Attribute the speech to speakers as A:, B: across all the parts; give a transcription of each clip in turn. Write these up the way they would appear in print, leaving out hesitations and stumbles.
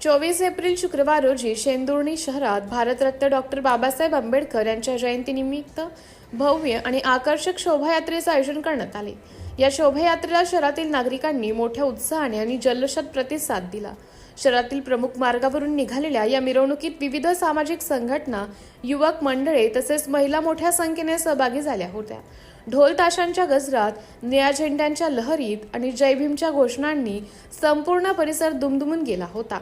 A: 24 April शुक्रवार रोजी शेंदुर्णी शहरात भारतरत्न डॉक्टर बाबासाहेब आंबेडकर यांच्या जयंतीनिमित्त भव्य आणि आकर्षक शोभायात्रेचे आयोजन करण्यात आले। या शोभायात्रेला शहरातील नागरिकांनी मोठ्या उत्साहाने आणि जल्लोषात प्रतिसाद दिला। शहरातील प्रमुख मार्गावरून निघालेल्या या मिरवणुकीत विविध सामाजिक संघटना, युवक मंडळे तसेच महिला मोठ्या संख्येने सहभागी झाल्या होत्या। ढोल ताशांच्या गजरात, निळ्या झेंड्यांच्या लहरीत आणि जय भीमच्या घोषणांनी संपूर्ण परिसर दुमदुमून गेला होता।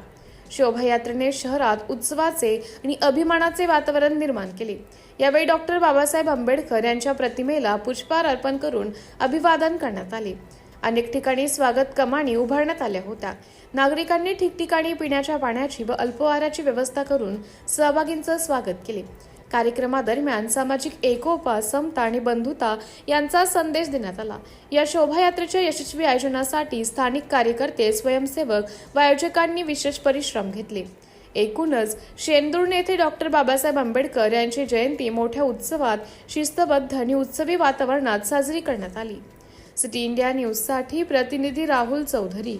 A: शोभायात्रेने शहरात उत्सवाचे आणि अभिमानाचे वातावरण निर्माण केले। यावेळी डॉक्टर बाबासाहेब आंबेडकर यांच्या प्रतिमेला पुष्पहार अर्पण करून अभिवादन करण्यात आले। अनेक ठिकाणी स्वागत कमानी उभारण्यात आल्या होत्या। नागरिकांनी ठिकठिकाणी पिण्याच्या पाण्याची व अल्पहाराची व्यवस्था करून सहभागींचे स्वागत केले। कार्यक्रमादरम्यान सामाजिक एकोपा, समता आणि बंधुता यांचा संदेश देण्यात आला। या शोभायात्रेच्या यशस्वी आयोजनासाठी स्थानिक कार्यकर्ते, स्वयंसेवक व आयोजकांनी विशेष परिश्रम घेतले। एकूणच शेंदुर्णी येथे डॉक्टर बाबासाहेब आंबेडकर यांची जयंती मोठ्या उत्सवात, शिस्तबद्ध आणि उत्सवी वातावरणात साजरी करण्यात आली। सिटी इंडिया न्यूजसाठी प्रतिनिधी राहुल चौधरी।